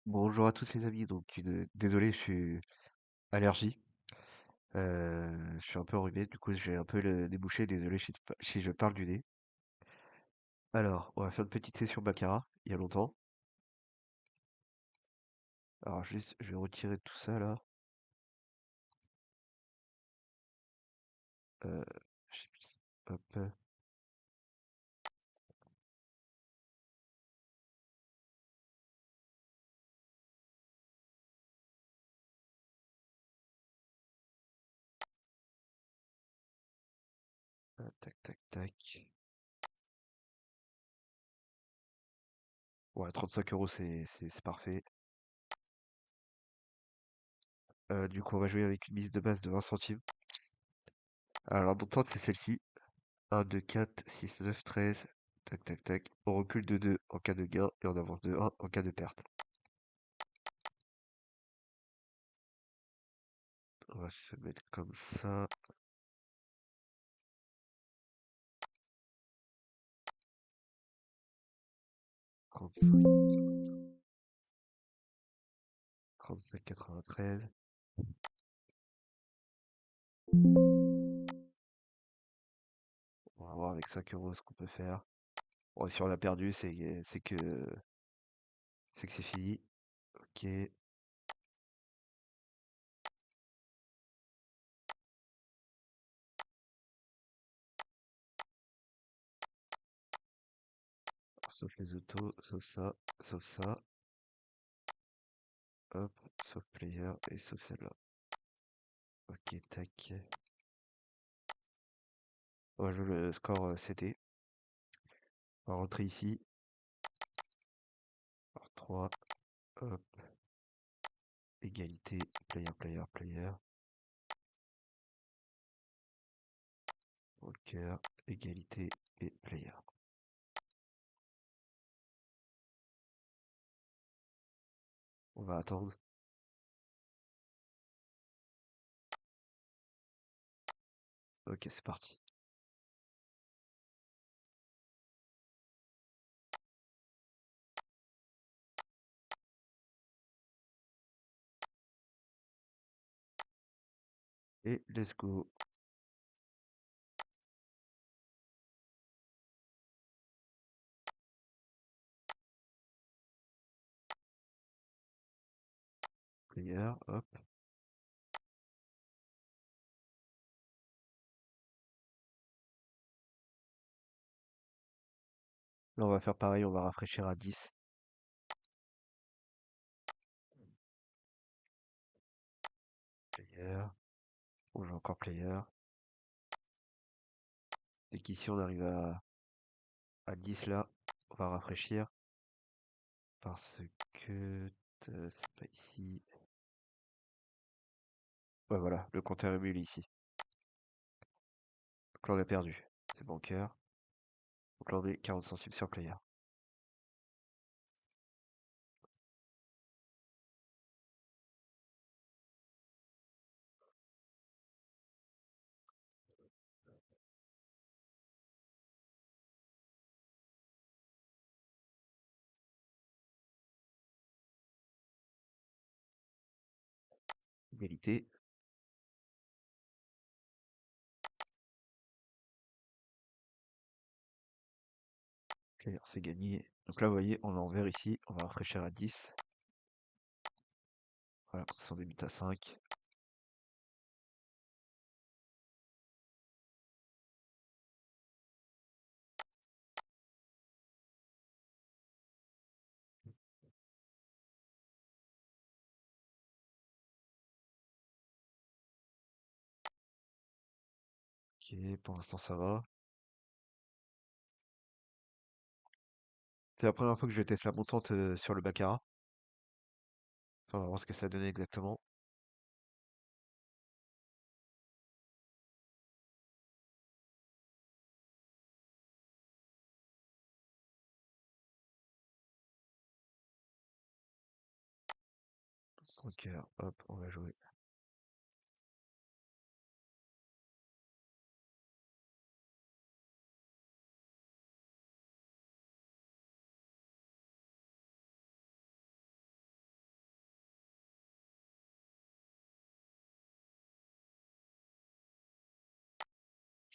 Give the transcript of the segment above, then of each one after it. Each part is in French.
Bonjour à tous les amis, désolé, je suis allergie. Je suis un peu enrhumé, du coup j'ai un peu le nez bouché, désolé si je parle du nez. Alors, on va faire une petite session baccarat, il y a longtemps. Alors juste, je vais retirer tout ça là. Euh, je sais plus. Hop, tac tac tac. Ouais, 35 € c'est parfait. Du coup on va jouer avec une mise de base de 20 centimes. Alors la montante c'est celle-ci. 1, 2, 4, 6, 9, 13. Tac tac tac. On recule de 2 en cas de gain et on avance de 1 en cas de perte. On va se mettre comme ça. 35, 35,93. On va voir avec 5 € ce qu'on peut faire. Bon, si on a perdu, c'est que c'est fini. Ok. Sauf les autos, sauf ça, sauf ça. Hop, sauf player et sauf celle-là. Ok, tac. On va jouer le score CT. On va rentrer ici. Alors 3. Hop. Égalité. Player, player, player. Walker. Égalité et player. On va attendre. Ok, c'est parti. Et let's go. Player, hop. Là, on va faire pareil, on va rafraîchir à 10. Player. Bon, j'ai encore player. Dès qu'ici on arrive à 10 là, on va rafraîchir. Parce que c'est pas ici. Ouais, voilà, le compteur émule ici. Donc là, on a perdu. C'est bancaire. Donc là, on est 40 centimes sur player. Égalité. Player, c'est gagné. Donc là, vous voyez, on est en vert ici. On va rafraîchir à 10. Voilà, comme ça, on débute à 5. Ok, pour l'instant, ça va. C'est la première fois que je teste la montante sur le baccarat. On va voir ce que ça donnait exactement. Ok, hop, on va jouer.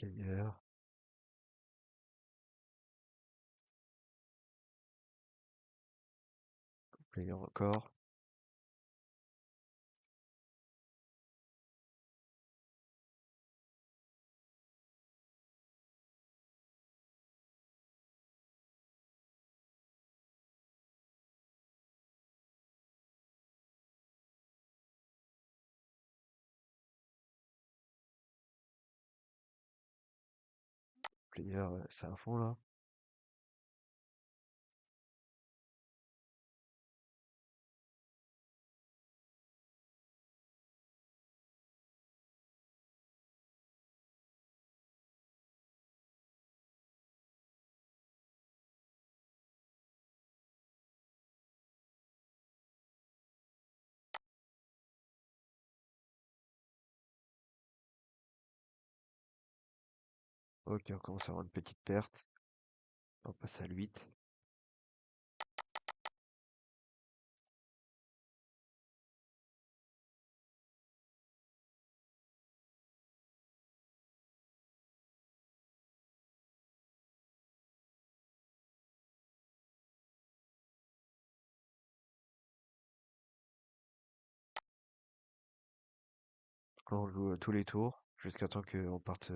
Player, player encore. Player, c'est à fond là. Ok, on commence à avoir une petite perte. On passe à 8. Là, on joue tous les tours jusqu'à temps qu'on parte.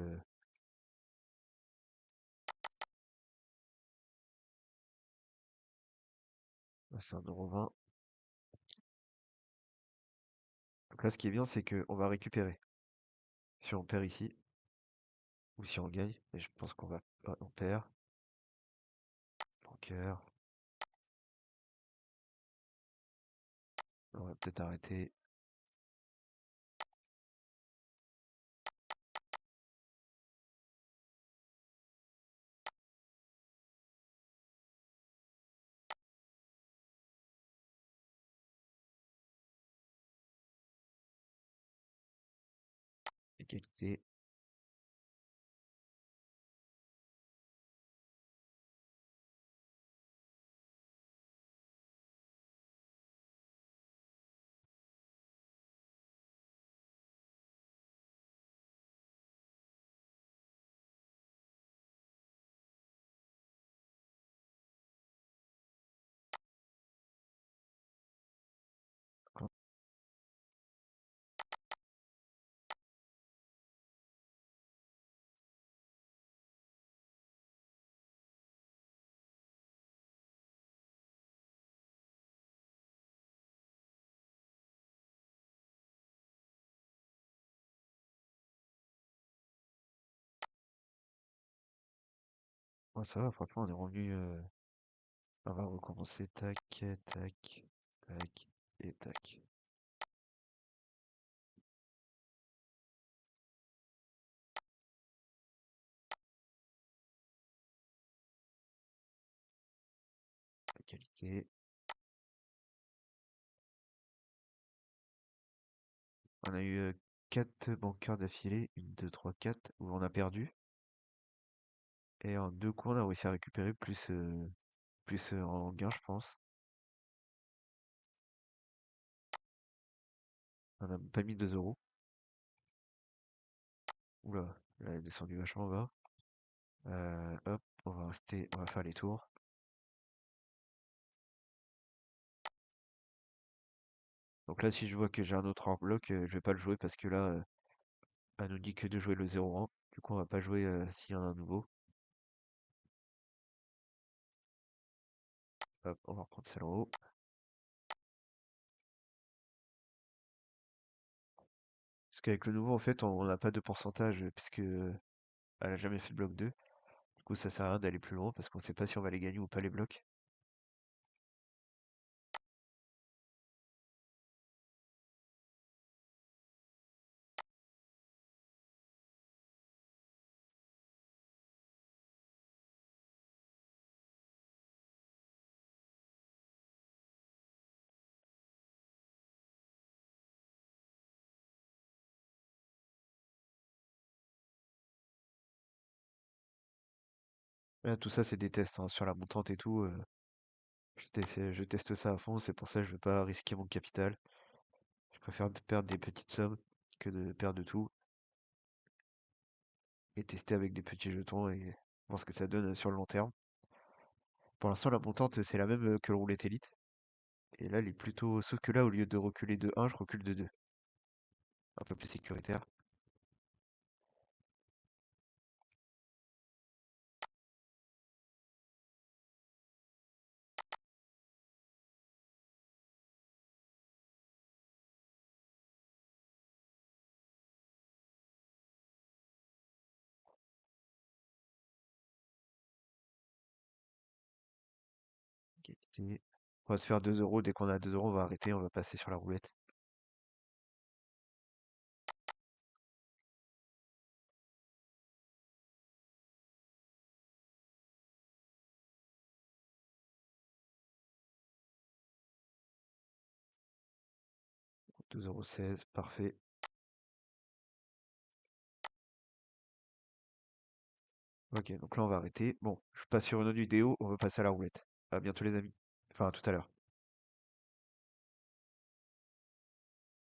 C'est 1,20 €. Donc là, ce qui est bien, c'est qu'on va récupérer. Si on perd ici, ou si on gagne, et je pense qu'on va. Ah, on perd. Poker. On va peut-être arrêter. Égalité. Ouais, ça va, franchement, on est revenu. On va recommencer. Tac, tac, tac, et tac. Égalité. On a eu 4 banqueurs d'affilée. Une, 2, 3, 4, où on a perdu. Et en deux coups, on a réussi à récupérer plus en gain, je pense. On a pas mis 2 €. Oula, là, elle est descendue vachement bas. Hop, on va faire les tours. Donc là, si je vois que j'ai un autre hors bloc, je vais pas le jouer parce que là, elle nous dit que de jouer le 0-1. Du coup, on va pas jouer s'il y en a un nouveau. Hop, on va reprendre celle en haut. Parce qu'avec le nouveau, en fait, on n'a pas de pourcentage puisque elle a jamais fait de bloc 2. Du coup, ça sert à rien d'aller plus loin parce qu'on sait pas si on va les gagner ou pas les blocs. Là, tout ça, c'est des tests hein, sur la montante et tout. Je teste ça à fond, c'est pour ça que je veux pas risquer mon capital. Je préfère perdre des petites sommes que de perdre de tout. et tester avec des petits jetons et voir ce que ça donne sur le long terme. Pour l'instant, la montante, c'est la même que le roulette élite. Et là, elle est plutôt. Sauf que là, au lieu de reculer de 1, je recule de 2. Un peu plus sécuritaire. Égalité. On va se faire 2 euros. Dès qu'on a 2 euros, on va arrêter. On va passer sur la roulette. Deux euros seize, parfait. Ok, donc là, on va arrêter. Bon, je passe sur une autre vidéo. On va passer à la roulette. À bientôt, les amis. Enfin, à tout à l'heure.